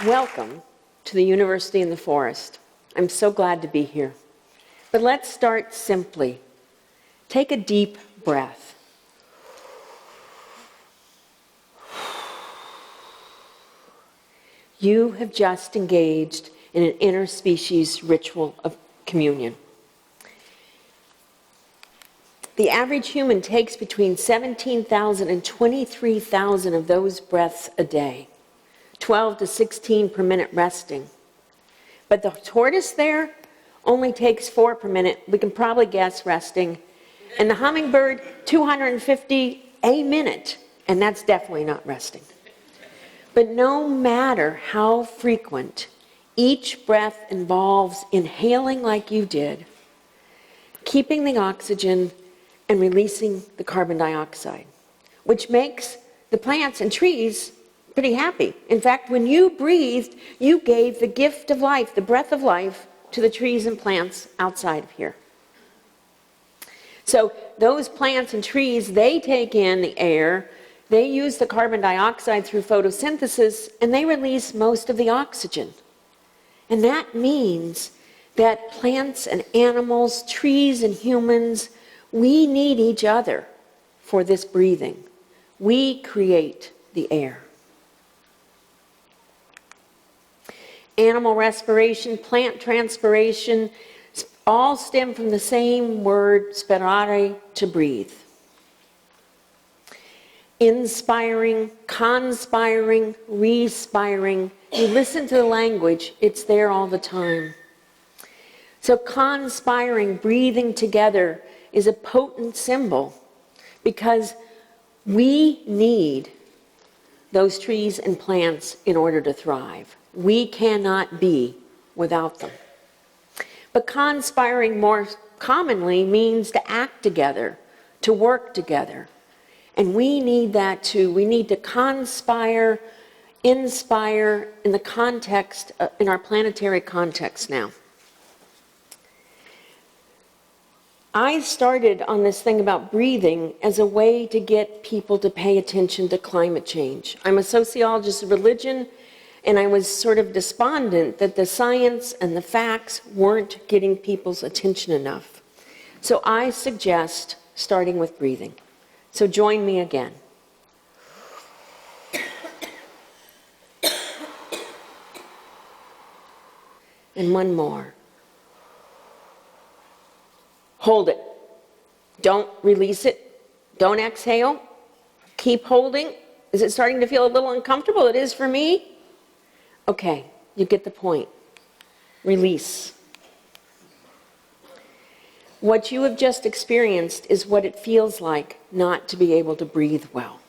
Welcome to the University in the Forest. I'm so glad to be here. But let's start simply. Take a deep breath. You have just engaged in an interspecies ritual of communion. The average human takes between 17,000 and 23,000 of those breaths a day, 12 to 16 per minute resting. But the tortoise there only takes 4 per minute. We can probably guess resting. And the hummingbird, 250 a minute. And that's definitely not resting. But no matter how frequent, each breath involves inhaling like you did, keeping the oxygen, and releasing the carbon dioxide, which makes the plants and trees pretty happy. In fact, when you breathed, you gave the gift of life, the breath of life, to the trees and plants outside of here. So those plants and trees, they take in the air, they use the carbon dioxide through photosynthesis, and they release most of the oxygen. And that means that plants and animals, trees and humans, we need each other for this breathing. We create the air. Animal respiration, plant transpiration, all stem from the same word, sperare, to breathe. Inspiring, conspiring, respiring. You listen to the language, it's there all the time. So conspiring, breathing together, is a potent symbol because we need those trees and plants in order to thrive. We cannot be without them. But conspiring more commonly means to act together, to work together. And we need that too. We need to conspire, inspire in the context, in our planetary context now. I started on this thing about breathing as a way to get people to pay attention to climate change. I'm a sociologist of religion, and I was sort of despondent that the science and the facts weren't getting people's attention enough. So I suggest starting with breathing. So join me again. And one more. Hold it. Don't release it. Don't exhale. Keep holding. Is it starting to feel a little uncomfortable? It is for me. Okay, you get the point. Release. What you have just experienced is what it feels like not to be able to breathe well.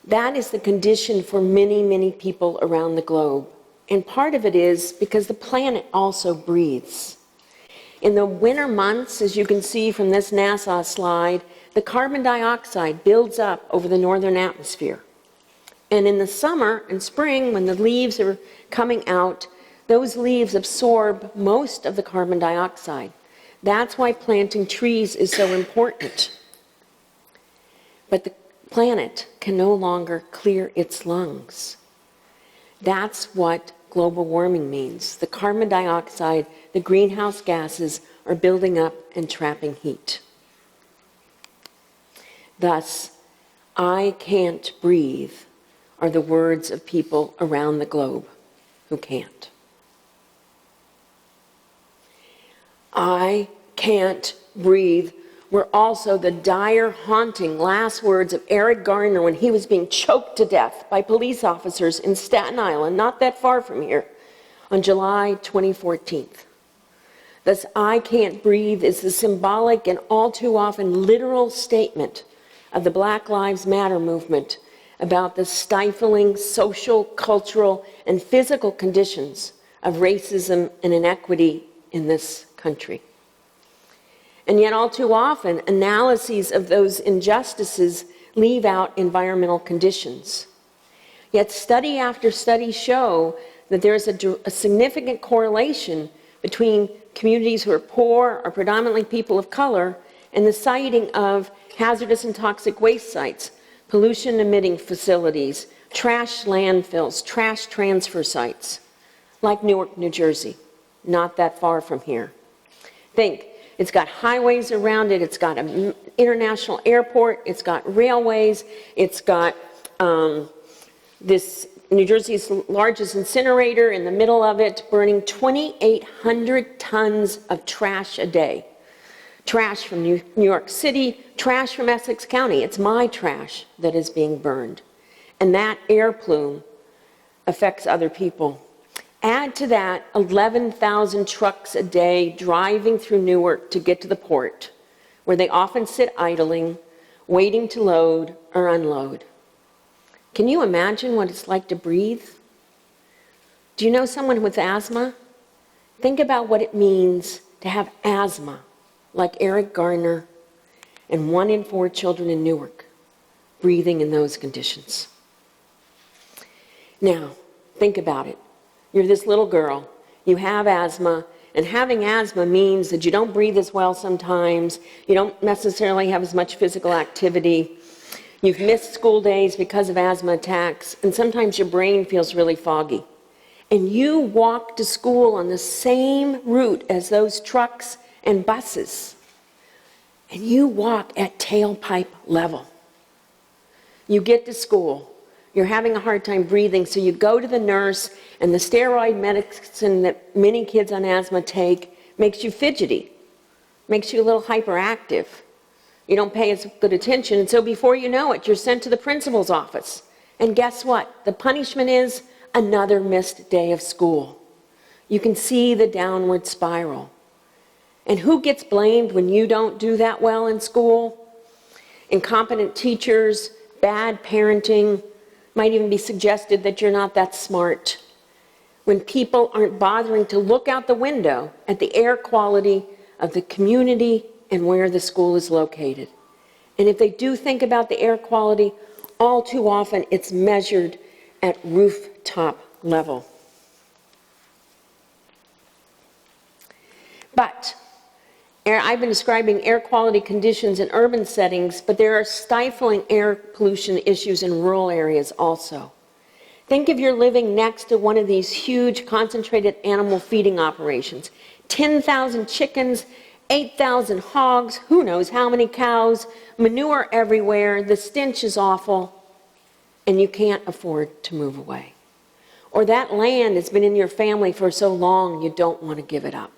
That is the condition for many, many people around the globe. And part of it is because the planet also breathes. In the winter months, as you can see from this NASA slide, the carbon dioxide builds up over the northern atmosphere. And in the summer and spring, when the leaves are coming out, those leaves absorb most of the carbon dioxide. That's why planting trees is so important. But the planet can no longer clear its lungs. That's what global warming means. The carbon dioxide, the greenhouse gases are building up and trapping heat. Thus, I can't breathe are the words of people around the globe who can't. I can't breathe were also the dire, haunting last words of Eric Garner when he was being choked to death by police officers in Staten Island, not that far from here, on July 2014. Thus, I can't breathe is the symbolic and all too often literal statement of the Black Lives Matter movement about the stifling social, cultural, and physical conditions of racism and inequity in this country. And yet all too often, analyses of those injustices leave out environmental conditions. Yet study after study show that there is a significant correlation between communities who are poor or predominantly people of color and the siting of hazardous and toxic waste sites, pollution-emitting facilities, trash landfills, trash transfer sites, like Newark, New Jersey, not that far from here. Think, it's got highways around it, it's got an international airport, it's got railways, it's got this New Jersey's largest incinerator in the middle of it, burning 2,800 tons of trash a day. Trash from New York City, trash from Essex County. It's my trash that is being burned. And that air plume affects other people. Add to that 11,000 trucks a day driving through Newark to get to the port, where they often sit idling, waiting to load or unload. Can you imagine what it's like to breathe? Do you know someone with asthma? Think about what it means to have asthma, like Eric Garner and 1 in 4 children in Newark breathing in those conditions. Now, think about it. You're this little girl, you have asthma, and having asthma means that you don't breathe as well sometimes, you don't necessarily have as much physical activity, you've missed school days because of asthma attacks, and sometimes your brain feels really foggy. And you walk to school on the same route as those trucks and buses, and you walk at tailpipe level. You get to school, you're having a hard time breathing, so you go to the nurse, and the steroid medicine that many kids on asthma take makes you fidgety, makes you a little hyperactive. You don't pay as good attention, and so before you know it, you're sent to the principal's office. And guess what? The punishment is another missed day of school. You can see the downward spiral. And who gets blamed when you don't do that well in school? Incompetent teachers, bad parenting, might even be suggested that you're not that smart. When people aren't bothering to look out the window at the air quality of the community and where the school is located. And if they do think about the air quality, all too often it's measured at rooftop level. But I've been describing air quality conditions in urban settings, but there are stifling air pollution issues in rural areas also. Think if you're living next to one of these huge concentrated animal feeding operations. 10,000 chickens, 8,000 hogs, who knows how many cows, manure everywhere, the stench is awful, and you can't afford to move away. Or that land has been in your family for so long you don't want to give it up.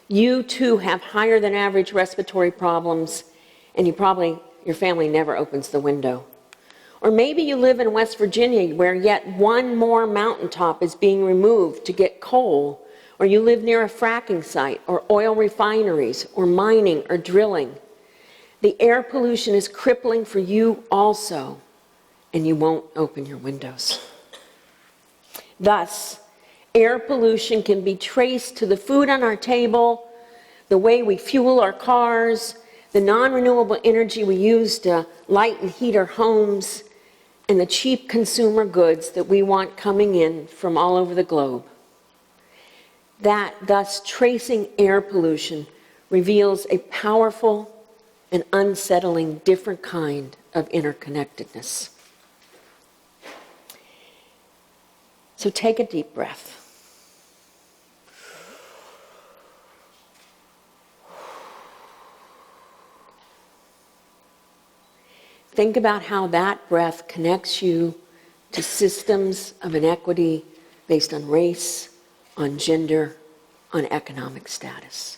You too have higher than average respiratory problems, and your family never opens the window. Or maybe you live in West Virginia where yet one more mountaintop is being removed to get coal, or you live near a fracking site, or oil refineries, or mining, or drilling. The air pollution is crippling for you also, and you won't open your windows. Thus, air pollution can be traced to the food on our table, the way we fuel our cars, the non-renewable energy we use to light and heat our homes, and the cheap consumer goods that we want coming in from all over the globe. Thus, tracing air pollution reveals a powerful and unsettling different kind of interconnectedness. So take a deep breath. Think about how that breath connects you to systems of inequity based on race, on gender, on economic status.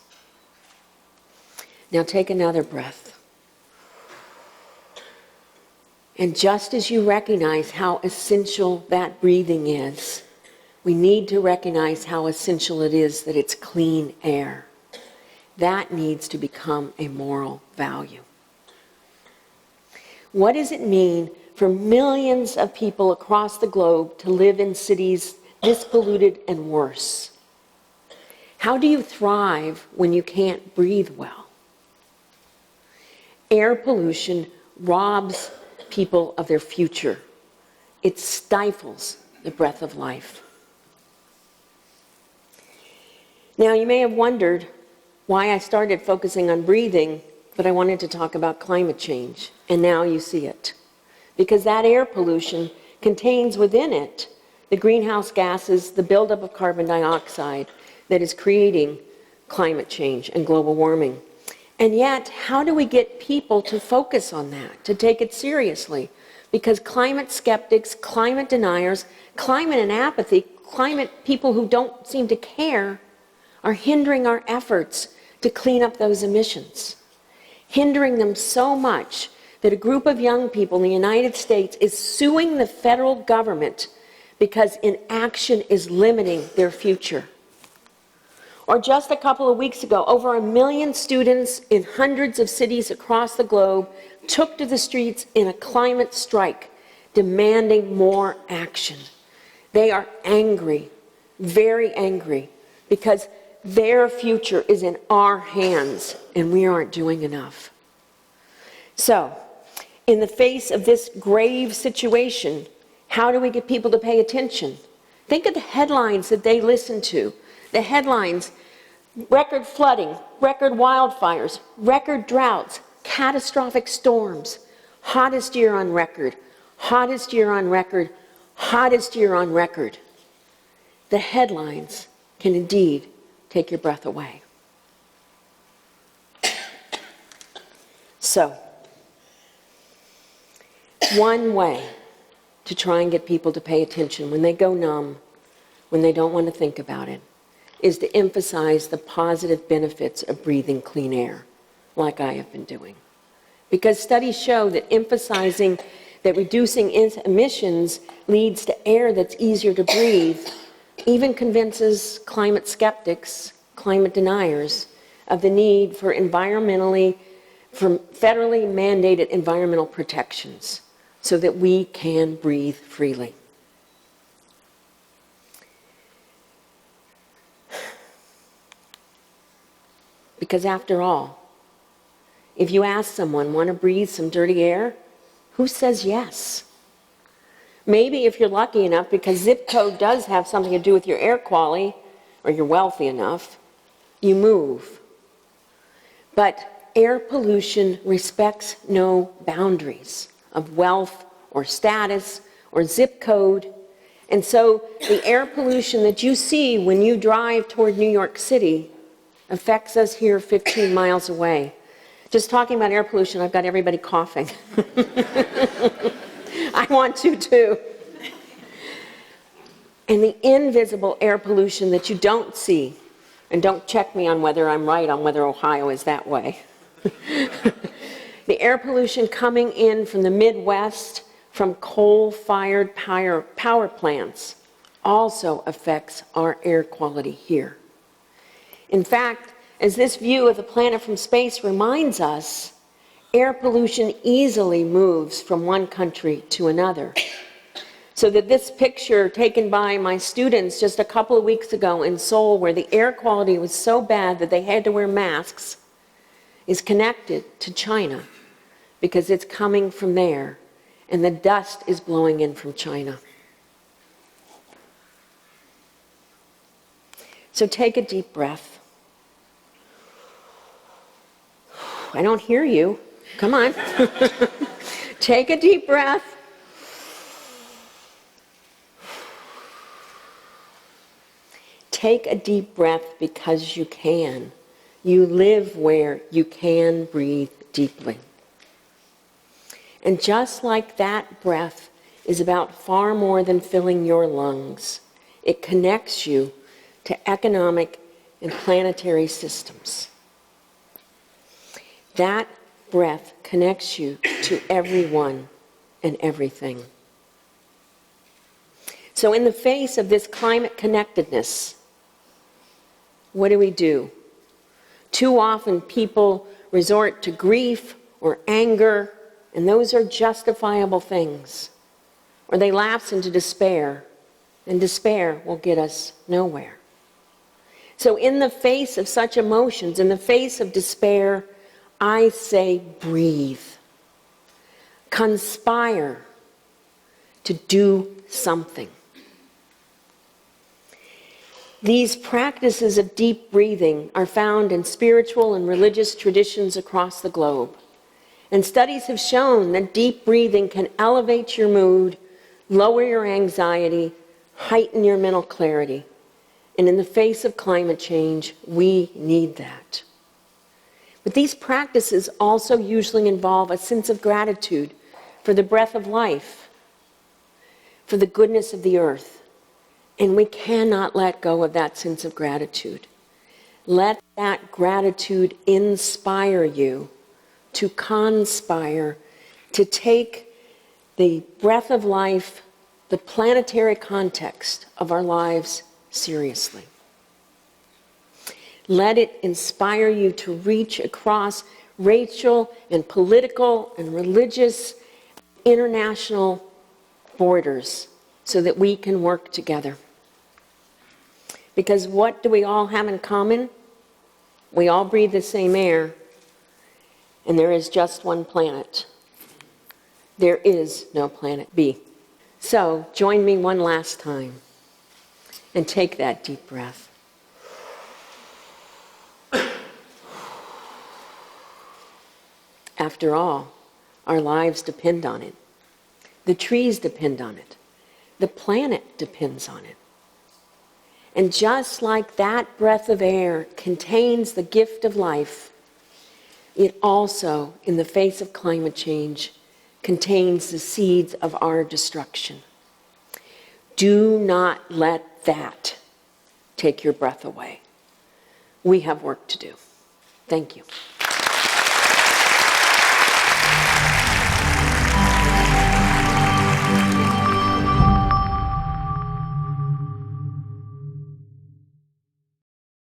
Now take another breath. And just as you recognize how essential that breathing is, we need to recognize how essential it is that it's clean air. That needs to become a moral value. What does it mean for millions of people across the globe to live in cities this polluted and worse? How do you thrive when you can't breathe well? Air pollution robs people of their future. It stifles the breath of life. Now, you may have wondered why I started focusing on breathing, but I wanted to talk about climate change, and now you see it. Because that air pollution contains within it the greenhouse gases, the buildup of carbon dioxide that is creating climate change and global warming. And yet, how do we get people to focus on that, to take it seriously? Because climate skeptics, climate deniers, climate and apathy, climate people who don't seem to care are hindering our efforts to clean up those emissions, hindering them so much that a group of young people in the United States is suing the federal government because inaction is limiting their future. Or just a couple of weeks ago, over 1 million students in hundreds of cities across the globe took to the streets in a climate strike, demanding more action. They are angry, very angry, because their future is in our hands, and we aren't doing enough. So, in the face of this grave situation, how do we get people to pay attention? Think of the headlines that they listen to. The headlines: record flooding, record wildfires, record droughts, catastrophic storms, hottest year on record, hottest year on record, hottest year on record. The headlines can indeed take your breath away. So, one way to try and get people to pay attention when they go numb, when they don't want to think about it, is to emphasize the positive benefits of breathing clean air, like I have been doing. Because studies show that emphasizing that reducing emissions leads to air that's easier to breathe, even convinces climate skeptics, climate deniers, of the need for federally mandated environmental protections so that we can breathe freely. Because after all, if you ask someone, want to breathe some dirty air, who says yes? Maybe if you're lucky enough, because zip code does have something to do with your air quality, or you're wealthy enough, you move. But air pollution respects no boundaries of wealth or status or zip code. And so the air pollution that you see when you drive toward New York City affects us here 15 miles away. Just talking about air pollution, I've got everybody coughing. I want to too. And the invisible air pollution that you don't see, and don't check me on whether I'm right on whether Ohio is that way. The air pollution coming in from the Midwest from coal-fired power plants also affects our air quality here. In fact, as this view of the planet from space reminds us, air pollution easily moves from one country to another. So that this picture taken by my students just a couple of weeks ago in Seoul, where the air quality was so bad that they had to wear masks, is connected to China because it's coming from there, and the dust is blowing in from China. So take a deep breath. I don't hear you. Come on. Take a deep breath. Take a deep breath because you can. You live where you can breathe deeply. And just like that breath is about far more than filling your lungs, it connects you to economic and planetary systems. That breath connects you to everyone and everything. So in the face of this climate connectedness, what do? Too often people resort to grief or anger, and those are justifiable things. Or they lapse into despair, and despair will get us nowhere. So in the face of such emotions, in the face of despair, I say breathe. Conspire to do something. These practices of deep breathing are found in spiritual and religious traditions across the globe. And studies have shown that deep breathing can elevate your mood, lower your anxiety, heighten your mental clarity. And in the face of climate change, we need that. But these practices also usually involve a sense of gratitude for the breath of life, for the goodness of the earth. And we cannot let go of that sense of gratitude. Let that gratitude inspire you to conspire, to take the breath of life, the planetary context of our lives seriously. Let it inspire you to reach across racial and political and religious, international borders so that we can work together. Because what do we all have in common? We all breathe the same air, and there is just one planet. There is no planet B. So join me one last time and take that deep breath. After all, our lives depend on it. The trees depend on it. The planet depends on it. And just like that breath of air contains the gift of life, it also, in the face of climate change, contains the seeds of our destruction. Do not let that take your breath away. We have work to do. Thank you.